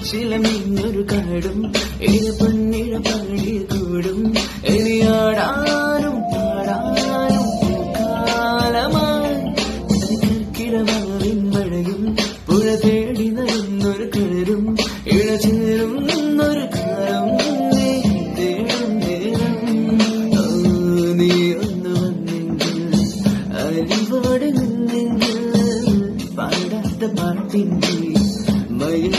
ചിലമിന്നൊരു കാടും ഇഴപൊന്നിഴ പാടിയ കൂടും എളിയാടാനും പാടാനും കാലമായി കർക്കിടമാവിൻ മഴയും പുഴ തേടി നടന്നൊരു കളരും ഇഴചേരുന്നൊരു കാലം നീ തേടും നേരം നീ ഒന്ന് വന്നെങ്കിൽ അരിവോടെ നിന്നെങ്കിൽ പാടാത്ത പാട്ടിൻ്റെ മയിൽ